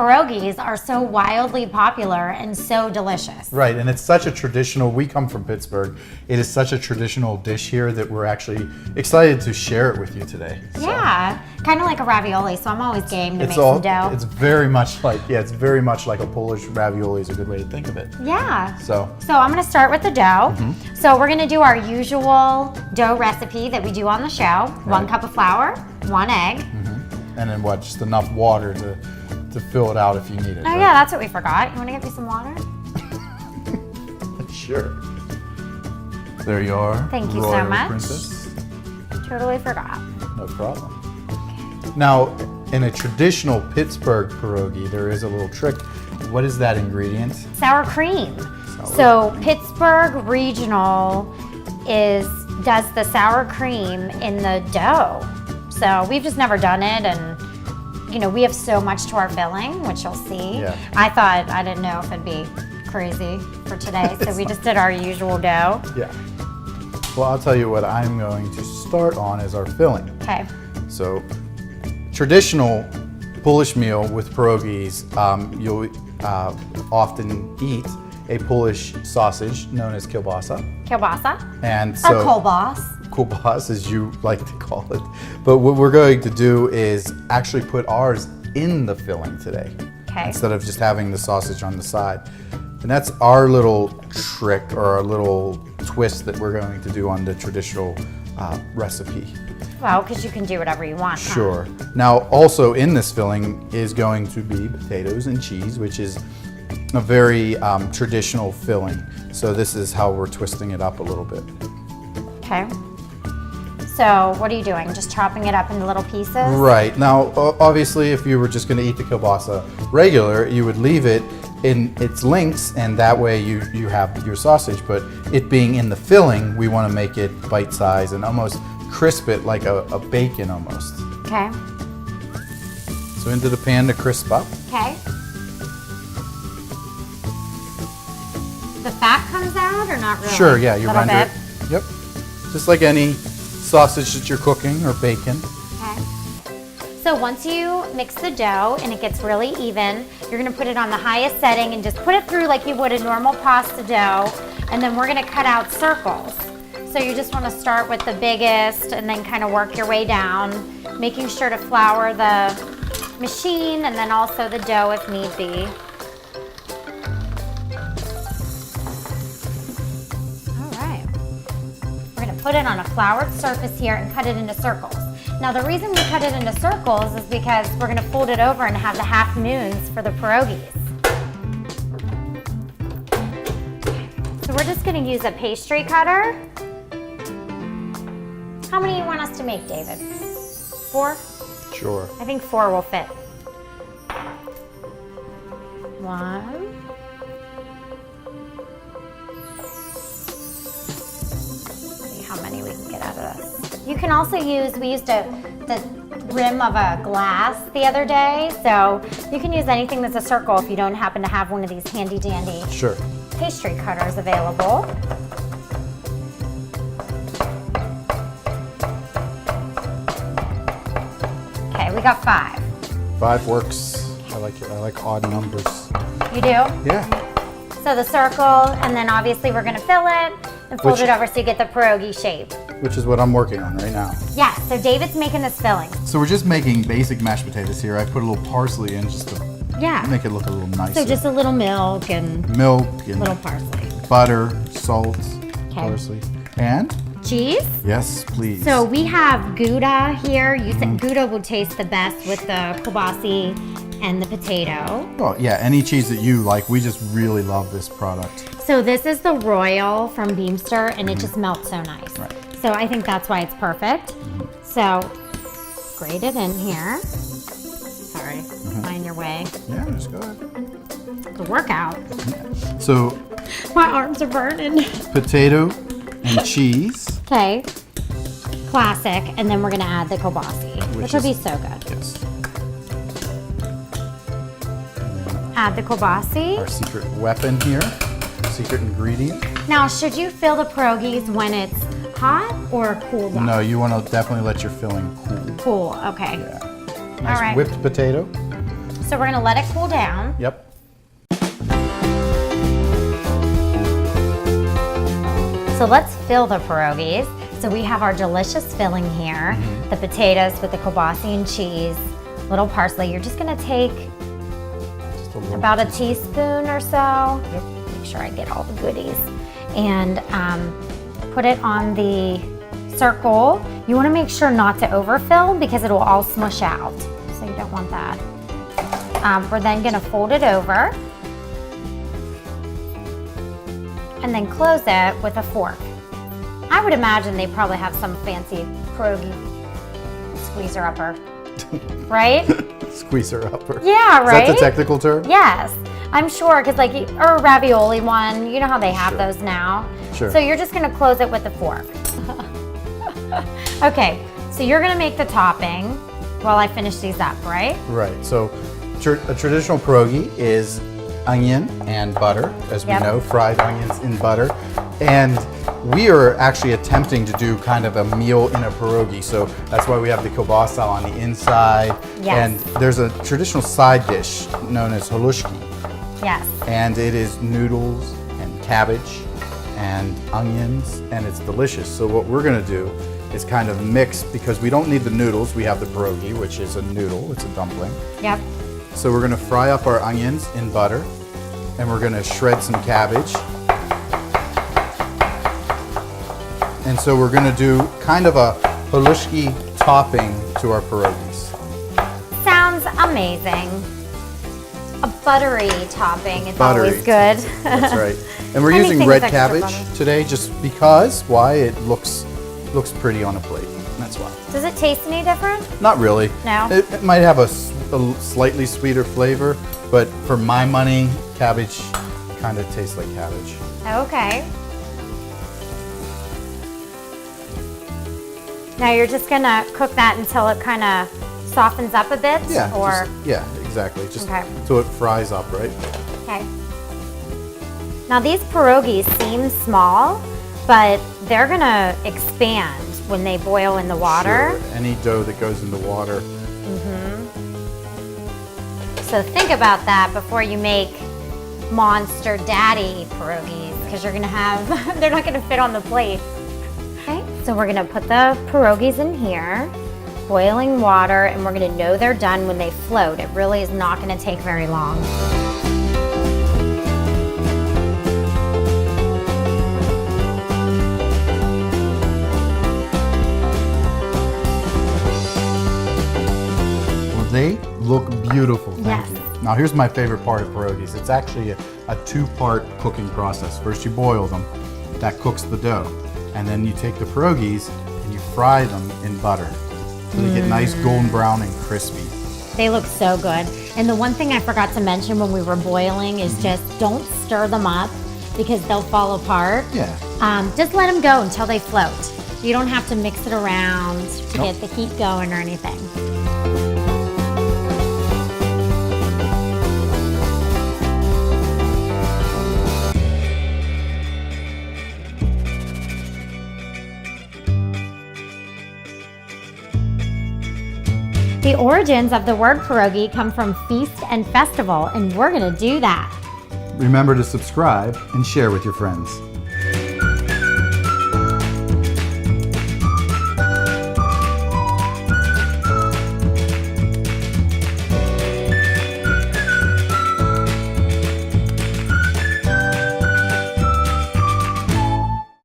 pierogies are so wildly popular and so delicious. Right, and it's such a traditional, we come from Pittsburgh, it is such a traditional dish here that we're actually excited to share it with you today. Yeah, kind of like a ravioli, so I'm always game to make some dough. It's very much like, it's very much like a Polish ravioli is a good way to think of it. Yeah. So I'm gonna start with the dough. So we're gonna do our usual dough recipe that we do on the show. Right. 1 cup of flour, 1 egg. And then what, just enough water to fill it out if you need it. Oh right? yeah, that's what we forgot. You wanna get me some water? Sure. There you are. Thank you so Royal much. Princess. Totally forgot. No problem. Now, in a traditional Pittsburgh pierogi, there is a little trick. What is that ingredient? Sour cream. So Pittsburgh Regional does the sour cream in the dough. So we've just never done it, and you know, we have so much to our filling, which you'll see. Yeah. I didn't know if it'd be crazy for today, so we just did our usual dough. Yeah. Well, I'll tell you what I'm going to start on is our filling. Okay. So, traditional Polish meal with pierogies, you'll often eat a Polish sausage known as kielbasa. Kielbasa. And so, Or kielbasa. Kielbasa, as you like to call it. But what we're going to do is actually put ours in the filling today. Okay. Instead of just having the sausage on the side. And that's our little trick or our little twist that we're going to do on the traditional recipe. Well, because you can do whatever you want. huh? Sure. Now, also in this filling is going to be potatoes and cheese, which is a very traditional filling. So this is how we're twisting it up a little bit. Okay. So what are you doing? Just chopping it up into little pieces? Right. Now, obviously, if you were just going to eat the kielbasa regular, you would leave it in its lengths, and that way you have your sausage. But it being in the filling, we want to make it bite-sized and almost crisp it like a bacon almost. Okay. So into the pan to crisp up. Okay. The fat comes out or not really? Sure, yeah, you Little render it. Yep. Just like any sausage that you're cooking or bacon. Okay. So once you mix the dough and it gets really even, you're gonna put it on the highest setting and just put it through like you would a normal pasta dough, and then we're gonna cut out circles. So you just wanna start with the biggest and then kind of work your way down, making sure to flour the machine and then also the dough if need be. Put it on a floured surface here and cut it into circles. Now the reason we cut it into circles is because we're gonna fold it over and have the half moons for the pierogies. So we're just gonna use a pastry cutter. How many do you want us to make, David? 4? Sure. I think 4 will fit. 1. How many we can get out of this. You can also use, we used the rim of a glass the other day, so you can use anything that's a circle if you don't happen to have one of these handy dandy Sure. pastry cutters available. Okay, we got 5. 5 works. I like it. I like odd numbers. You do? Yeah. So the circle, and then obviously we're gonna fill it and fold it over so you get the pierogi shape. Which is what I'm working on right now. Yeah, so David's making this filling. So we're just making basic mashed potatoes here. I put a little parsley in just to make it look a little nicer. So just a little milk and little parsley. Butter, salt, parsley, and cheese. Yes, please. So we have Gouda here. You said Gouda would taste the best with the kielbasa and the potato. Oh yeah, any cheese that you like. We just really love this product. So this is the Royal from Beamster, and it just melts so nice. Right. So I think that's why it's perfect. So grate it in here. Sorry, find your way. Yeah, just go ahead. It's a workout. So My arms are burning. potato and cheese. Okay, classic, and then we're gonna add the kielbasa, which will be so good. Yes. Add the kielbasa. Our secret weapon here, secret ingredient. Now, should you fill the pierogies when it's hot or cooled off? No, you want to definitely let your filling cool. Cool, okay. Yeah. Nice All right. whipped potato. So we're gonna let it cool down. Yep. So let's fill the pierogies. So we have our delicious filling here. The potatoes with the kielbasa and cheese, little parsley. You're just gonna take about a teaspoon or so. Yep. Make sure I get all the goodies. And put it on the circle. You wanna make sure not to overfill because it'll all smush out. So you don't want that. We're then gonna fold it over and then close it with a fork. I would imagine they probably have some fancy pierogi squeezer upper, right? Squeezer upper. Yeah, right? Is that the technical term? Yes, I'm sure, because like, or a ravioli one, you know how they have those now? Sure. So you're just gonna close it with a fork. Okay, so you're gonna make the topping while I finish these up, right? Right. So a traditional pierogi is onion and butter, as we know, fried onions in butter. And we are actually attempting to do kind of a meal in a pierogi. So that's why we have the kielbasa on the inside. Yes. And there's a traditional side dish known as halushki. Yes. And it is noodles and cabbage and onions, and it's delicious. So what we're gonna do is kind of mix, because we don't need the noodles. We have the pierogi, which is a noodle, it's a dumpling. Yep. So we're gonna fry up our onions in butter, and we're gonna shred some cabbage. And so we're gonna do kind of a halushki topping to our pierogies. Sounds amazing. A buttery topping is Buttery. always good. That's right. And we're using Anything red with extra cabbage butter. today just because, why? It looks pretty on a plate, that's why. Does it taste any different? Not really. No? It might have a slightly sweeter flavor, but for my money, cabbage kind of tastes like cabbage. Okay. Now you're just gonna cook that until it kind of softens up a bit? Yeah. Or Yeah, exactly. Just Okay. so it fries up, right? okay. Now these pierogies seem small, but they're gonna expand when they boil in the water. Sure. Any dough that goes in the water. So think about that before you make monster daddy pierogies, because you're gonna have, they're not gonna fit on the plate. Okay, so we're gonna put the pierogies in here, boiling water, and we're gonna know they're done when they float. It really is not gonna take very long. They look beautiful, thank Yes. you. Now here's my favorite part of pierogies. It's actually a two-part cooking process. First you boil them, that cooks the dough. And then you take the pierogies and you fry them in butter. So they get nice golden brown and crispy. They look so good. And the one thing I forgot to mention when we were boiling is just don't stir them up because they'll fall apart. Yeah. Just let them go until they float. You don't have to mix it around to Nope. get the heat going or anything. The origins of the word pierogi come from feast and festival, and we're gonna do that. Remember to subscribe and share with your friends.